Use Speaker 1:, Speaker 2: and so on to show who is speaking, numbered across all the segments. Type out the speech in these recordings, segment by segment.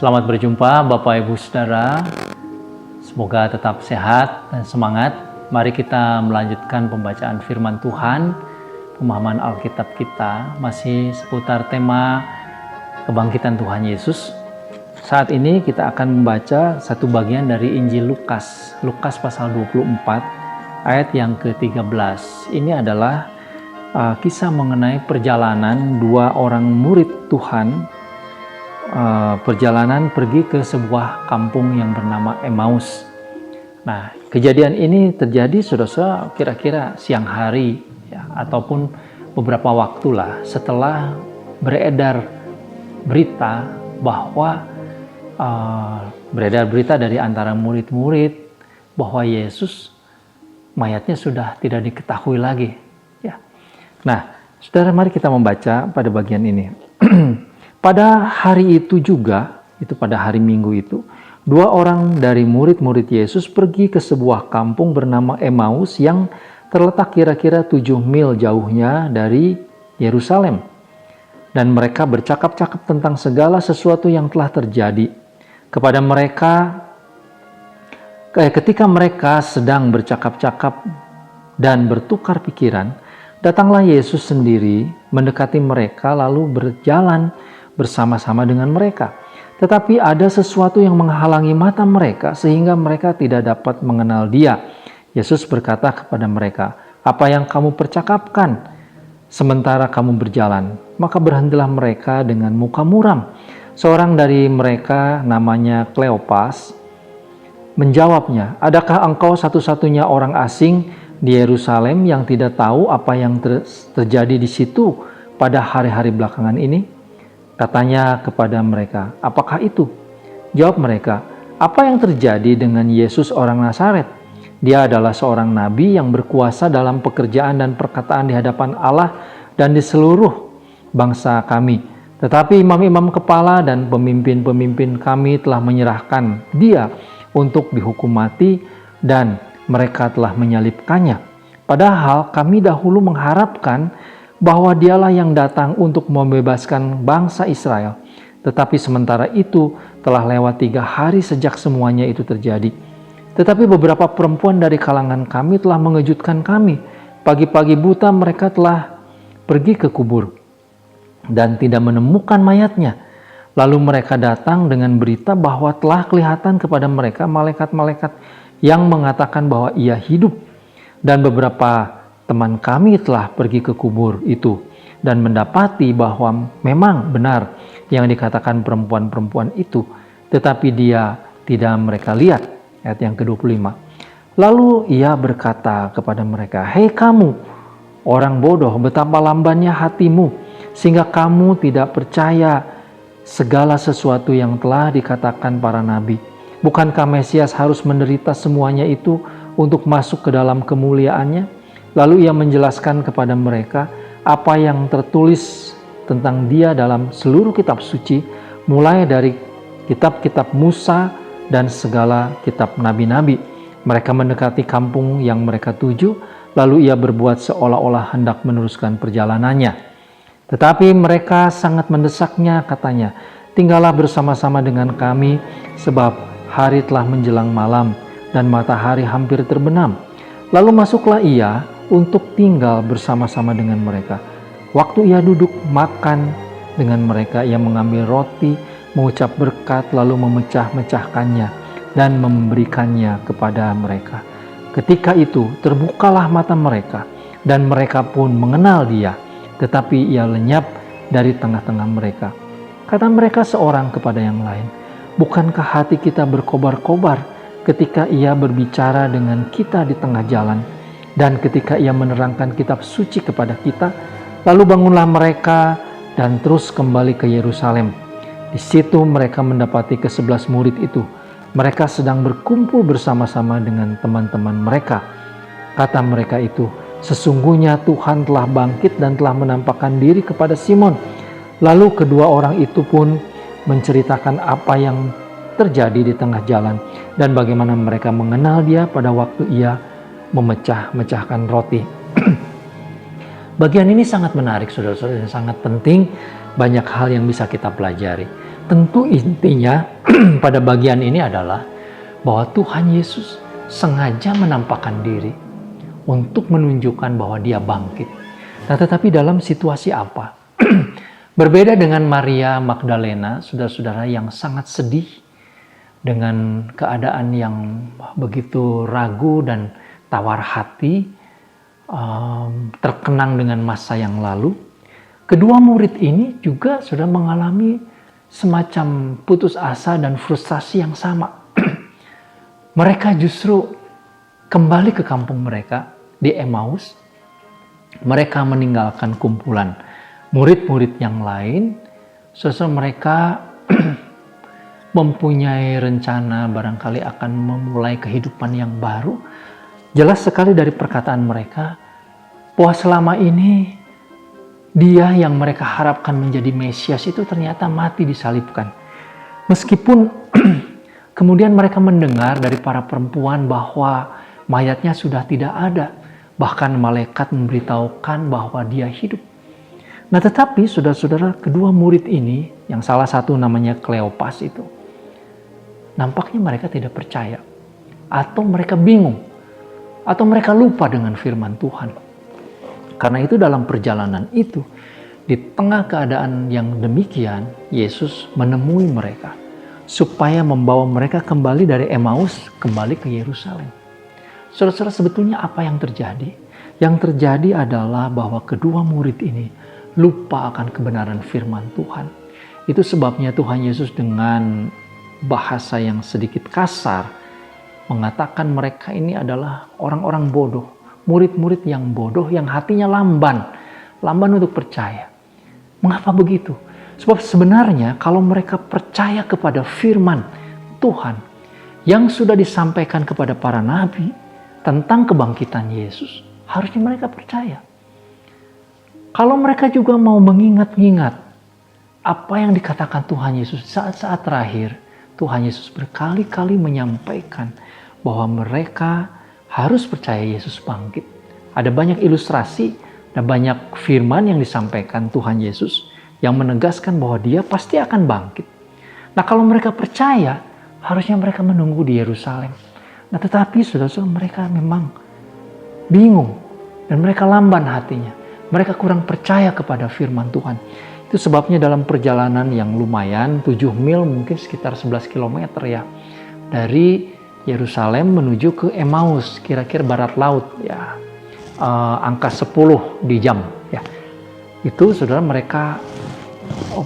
Speaker 1: Selamat berjumpa Bapak Ibu Saudara. Semoga tetap sehat dan semangat. Mari kita melanjutkan pembacaan firman Tuhan. Pemahaman Alkitab kita masih seputar tema kebangkitan Tuhan Yesus. Saat ini kita akan membaca satu bagian dari Injil Lukas. Lukas pasal 24 ayat yang ke-13. Ini adalah kisah mengenai perjalanan dua orang murid Tuhan, perjalanan pergi ke sebuah kampung yang bernama Emmaus. Nah, kejadian ini terjadi saudara kira-kira siang hari ya, ataupun beberapa waktulah setelah beredar berita bahwa beredar berita dari antara murid-murid bahwa Yesus mayatnya sudah tidak diketahui lagi. Ya. Nah, saudara, mari kita membaca pada bagian ini. Pada hari itu juga, itu pada hari Minggu itu, dua orang dari murid-murid Yesus pergi ke sebuah kampung bernama Emmaus yang terletak kira-kira 7 mil jauhnya dari Yerusalem. Dan mereka bercakap-cakap tentang segala sesuatu yang telah terjadi. Kepada mereka, ketika mereka sedang bercakap-cakap dan bertukar pikiran, datanglah Yesus sendiri mendekati mereka lalu berjalan bersama-sama dengan mereka. Tetapi ada sesuatu yang menghalangi mata mereka sehingga mereka tidak dapat mengenal Dia. Yesus berkata kepada mereka, "Apa yang kamu percakapkan sementara kamu berjalan?" Maka berhentilah mereka dengan muka muram. Seorang dari mereka namanya Kleopas menjawabnya, "Adakah engkau satu-satunya orang asing di Yerusalem yang tidak tahu apa yang terjadi di situ pada hari-hari belakangan ini?" Katanya kepada mereka, "Apakah itu?" Jawab mereka, "Apa yang terjadi dengan Yesus orang Nazaret? Dia adalah seorang nabi yang berkuasa dalam pekerjaan dan perkataan di hadapan Allah dan di seluruh bangsa kami. Tetapi imam-imam kepala dan pemimpin-pemimpin kami telah menyerahkan Dia untuk dihukum mati dan mereka telah menyalibkannya. Padahal kami dahulu mengharapkan bahwa Dialah yang datang untuk membebaskan bangsa Israel. Tetapi sementara itu telah lewat 3 hari sejak semuanya itu terjadi. Tetapi beberapa perempuan dari kalangan kami telah mengejutkan kami. Pagi-pagi buta mereka telah pergi ke kubur dan tidak menemukan mayatnya. Lalu mereka datang dengan berita bahwa telah kelihatan kepada mereka malaikat-malaikat yang mengatakan bahwa Ia hidup. Dan beberapa teman kami telah pergi ke kubur itu dan mendapati bahwa memang benar yang dikatakan perempuan-perempuan itu, tetapi Dia tidak mereka lihat." Ayat yang ke-25. Lalu Ia berkata kepada mereka, "Hei kamu, orang bodoh, betapa lambannya hatimu, sehingga kamu tidak percaya segala sesuatu yang telah dikatakan para nabi. Bukankah Mesias harus menderita semuanya itu untuk masuk ke dalam kemuliaannya?" Lalu Ia menjelaskan kepada mereka apa yang tertulis tentang Dia dalam seluruh kitab suci, mulai dari kitab-kitab Musa dan segala kitab nabi-nabi. Mereka mendekati kampung yang mereka tuju, lalu Ia berbuat seolah-olah hendak meneruskan perjalanannya. Tetapi mereka sangat mendesaknya, katanya, "Tinggallah bersama-sama dengan kami, sebab hari telah menjelang malam dan matahari hampir terbenam." Lalu masuklah Ia untuk tinggal bersama-sama dengan mereka. Waktu Ia duduk makan dengan mereka, Ia mengambil roti, mengucap berkat, lalu memecah-mecahkannya dan memberikannya kepada mereka. Ketika itu terbukalah mata mereka, dan mereka pun mengenal Dia, tetapi Ia lenyap dari tengah-tengah mereka. Kata mereka seorang kepada yang lain, "Bukankah hati kita berkobar-kobar ketika Ia berbicara dengan kita di tengah jalan, dan ketika Ia menerangkan kitab suci kepada kita?" Lalu bangunlah mereka dan terus kembali ke Yerusalem. Di situ mereka mendapati ke-11 murid itu. Mereka sedang berkumpul bersama-sama dengan teman-teman mereka. Kata mereka itu, "Sesungguhnya Tuhan telah bangkit dan telah menampakkan diri kepada Simon." Lalu kedua orang itu pun menceritakan apa yang terjadi di tengah jalan dan bagaimana mereka mengenal Dia pada waktu Ia memecah-mecahkan roti. Bagian ini sangat menarik, saudara-saudara, dan sangat penting. Banyak hal yang bisa kita pelajari. Tentu intinya pada bagian ini adalah bahwa Tuhan Yesus sengaja menampakkan diri untuk menunjukkan bahwa dia bangkit. Nah, tetapi dalam situasi apa? Berbeda dengan Maria Magdalena, saudara-saudara, yang sangat sedih dengan keadaan yang begitu ragu dan tawar hati, terkenang dengan masa yang lalu. Kedua murid ini juga sudah mengalami semacam putus asa dan frustasi yang sama. Mereka justru kembali ke kampung mereka di Emmaus. Mereka meninggalkan kumpulan murid-murid yang lain. Sesudah mereka mempunyai rencana barangkali akan memulai kehidupan yang baru. Jelas sekali dari perkataan mereka bahwa selama ini dia yang mereka harapkan menjadi Mesias itu ternyata mati disalibkan. Meskipun kemudian mereka mendengar dari para perempuan bahwa mayatnya sudah tidak ada. Bahkan malaikat memberitahukan bahwa dia hidup. Nah, tetapi saudara-saudara, kedua murid ini, yang salah satu namanya Kleopas itu, nampaknya mereka tidak percaya. Atau mereka bingung. Atau mereka lupa dengan firman Tuhan. Karena itu dalam perjalanan itu, di tengah keadaan yang demikian, Yesus menemui mereka supaya membawa mereka kembali dari Emmaus, kembali ke Yerusalem. Saudara-saudara, sebetulnya apa yang terjadi? Yang terjadi adalah bahwa kedua murid ini lupa akan kebenaran firman Tuhan. Itu sebabnya Tuhan Yesus dengan bahasa yang sedikit kasar mengatakan mereka ini adalah orang-orang bodoh. Murid-murid yang bodoh, yang hatinya lamban untuk percaya. Mengapa begitu? Sebab sebenarnya kalau mereka percaya kepada firman Tuhan yang sudah disampaikan kepada para nabi tentang kebangkitan Yesus, harusnya mereka percaya. Kalau mereka juga mau mengingat-ingat apa yang dikatakan Tuhan Yesus saat-saat terakhir, Tuhan Yesus berkali-kali menyampaikan bahwa mereka harus percaya Yesus bangkit. Ada banyak ilustrasi dan banyak firman yang disampaikan Tuhan Yesus yang menegaskan bahwa dia pasti akan bangkit. Nah, kalau mereka percaya, harusnya mereka menunggu di Yerusalem. Nah, tetapi saudara-saudara, mereka memang bingung dan mereka lamban hatinya. Mereka kurang percaya kepada firman Tuhan. Itu sebabnya dalam perjalanan yang lumayan, 7 mil mungkin sekitar 11 km ya, dari Yerusalem menuju ke Emmaus, kira-kira barat laut ya, angka 10 di jam ya. Itu saudara, mereka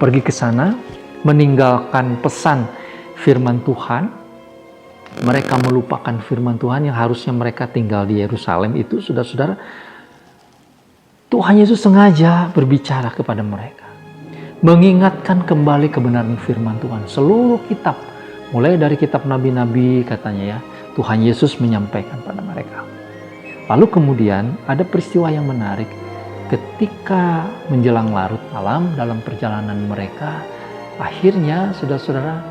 Speaker 1: pergi ke sana meninggalkan pesan firman Tuhan. Mereka melupakan firman Tuhan yang harusnya mereka tinggal di Yerusalem itu. Saudara-saudara, Tuhan Yesus sengaja berbicara kepada mereka, mengingatkan kembali kebenaran firman Tuhan. Seluruh kitab, mulai dari kitab nabi-nabi katanya ya, Tuhan Yesus menyampaikan pada mereka. Lalu kemudian ada peristiwa yang menarik. Ketika menjelang larut malam dalam perjalanan mereka, akhirnya saudara-saudara,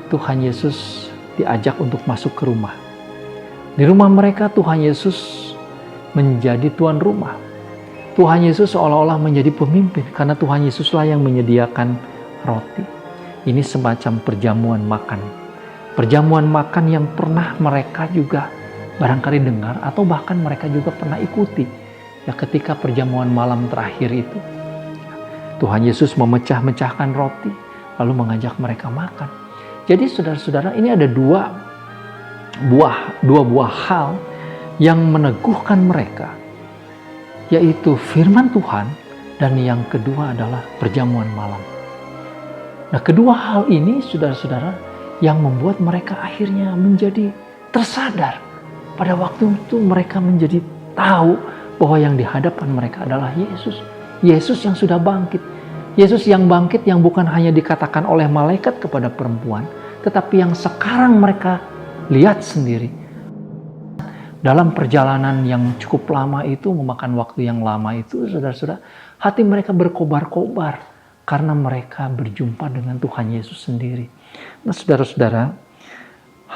Speaker 1: Tuhan Yesus diajak untuk masuk ke rumah. Di rumah mereka Tuhan Yesus menjadi tuan rumah. Tuhan Yesus seolah-olah menjadi pemimpin karena Tuhan Yesuslah yang menyediakan roti. Ini semacam perjamuan makan. Perjamuan makan yang pernah mereka juga barangkali dengar atau bahkan mereka juga pernah ikuti. Ya, ketika perjamuan malam terakhir itu, Tuhan Yesus memecah-mecahkan roti lalu mengajak mereka makan. Jadi saudara-saudara, ini ada dua buah hal yang meneguhkan mereka, yaitu firman Tuhan dan yang kedua adalah perjamuan malam. Nah, kedua hal ini saudara-saudara yang membuat mereka akhirnya menjadi tersadar. Pada waktu itu mereka menjadi tahu bahwa yang di hadapan mereka adalah Yesus. Yesus yang sudah bangkit. Yesus yang bangkit yang bukan hanya dikatakan oleh malaikat kepada perempuan, tetapi yang sekarang mereka lihat sendiri. Dalam perjalanan yang cukup lama itu, memakan waktu yang lama itu, saudara-saudara, hati mereka berkobar-kobar karena mereka berjumpa dengan Tuhan Yesus sendiri. Nah, saudara-saudara,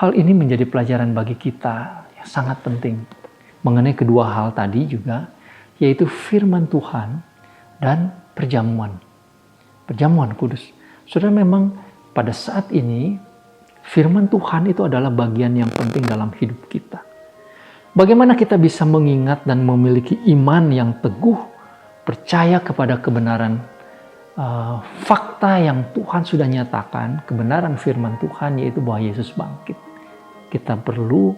Speaker 1: hal ini menjadi pelajaran bagi kita yang sangat penting mengenai kedua hal tadi juga, yaitu firman Tuhan dan perjamuan kudus. Saudara, memang pada saat ini firman Tuhan itu adalah bagian yang penting dalam hidup kita. Bagaimana kita bisa mengingat dan memiliki iman yang teguh, percaya kepada kebenaran fakta yang Tuhan sudah nyatakan, kebenaran firman Tuhan yaitu bahwa Yesus bangkit. Kita perlu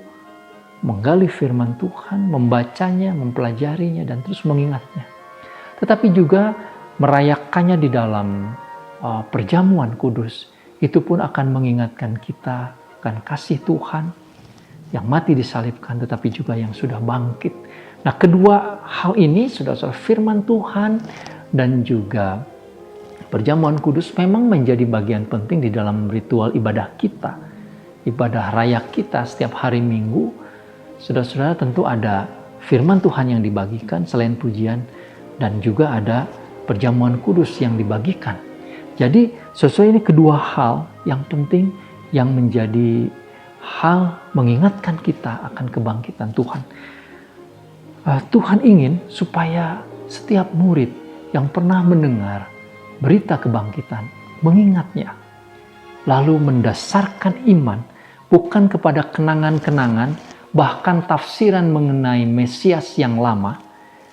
Speaker 1: menggali firman Tuhan, membacanya, mempelajarinya, dan terus mengingatnya. Tetapi juga merayakannya di dalam perjamuan kudus, itu pun akan mengingatkan kita akan kasih Tuhan yang mati disalibkan, tetapi juga yang sudah bangkit. Nah, kedua hal ini, saudara-saudara, firman Tuhan dan juga perjamuan kudus memang menjadi bagian penting di dalam ritual ibadah kita. Ibadah raya kita setiap hari Minggu, saudara-saudara, tentu ada firman Tuhan yang dibagikan selain pujian, dan juga ada perjamuan kudus yang dibagikan. Jadi, sesuai ini kedua hal yang penting yang menjadi hal mengingatkan kita akan kebangkitan Tuhan. Tuhan ingin supaya setiap murid yang pernah mendengar berita kebangkitan mengingatnya, lalu mendasarkan iman bukan kepada kenangan-kenangan, bahkan tafsiran mengenai Mesias yang lama,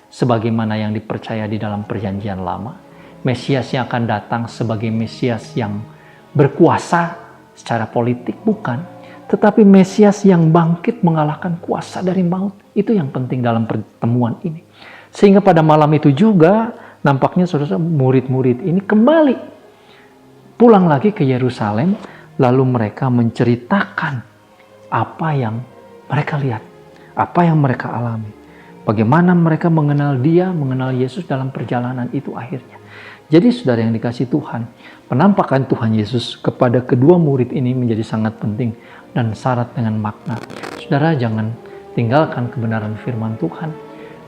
Speaker 1: sebagaimana yang dipercaya di dalam perjanjian lama. Mesias yang akan datang sebagai Mesias yang berkuasa secara politik, bukan. Tetapi Mesias yang bangkit mengalahkan kuasa dari maut. Itu yang penting dalam pertemuan ini. Sehingga pada malam itu juga nampaknya saudara murid-murid ini kembali pulang lagi ke Yerusalem, lalu mereka menceritakan apa yang mereka lihat, apa yang mereka alami. Bagaimana mereka mengenal Dia, mengenal Yesus dalam perjalanan itu akhirnya. Jadi saudara yang dikasihi Tuhan, penampakan Tuhan Yesus kepada kedua murid ini menjadi sangat penting dan syarat dengan makna. Saudara, jangan tinggalkan kebenaran firman Tuhan.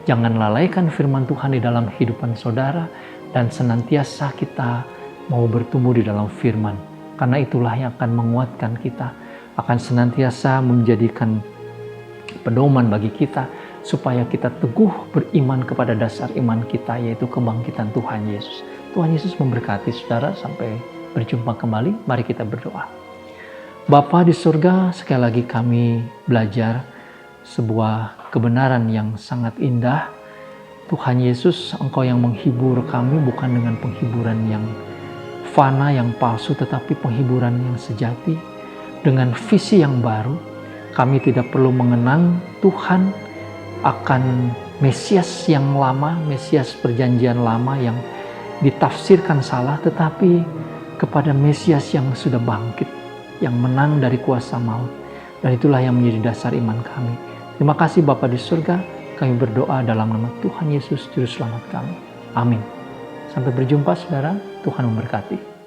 Speaker 1: Jangan lalaikan firman Tuhan di dalam kehidupan saudara, dan senantiasa kita mau bertumbuh di dalam firman. Karena itulah yang akan menguatkan kita, akan senantiasa menjadikan pedoman bagi kita, supaya kita teguh beriman kepada dasar iman kita, yaitu kebangkitan Tuhan Yesus. Tuhan Yesus memberkati saudara, sampai berjumpa kembali. Mari kita berdoa. Bapa di surga, sekali lagi kami belajar sebuah kebenaran yang sangat indah. Tuhan Yesus, Engkau yang menghibur kami bukan dengan penghiburan yang fana, yang palsu, tetapi penghiburan yang sejati. Dengan visi yang baru, kami tidak perlu mengenang Tuhan akan Mesias yang lama, Mesias perjanjian lama yang ditafsirkan salah, tetapi kepada Mesias yang sudah bangkit, yang menang dari kuasa maut. Dan itulah yang menjadi dasar iman kami. Terima kasih Bapa di surga, kami berdoa dalam nama Tuhan Yesus, Juru Selamat kami. Amin. Sampai berjumpa saudara, Tuhan memberkati.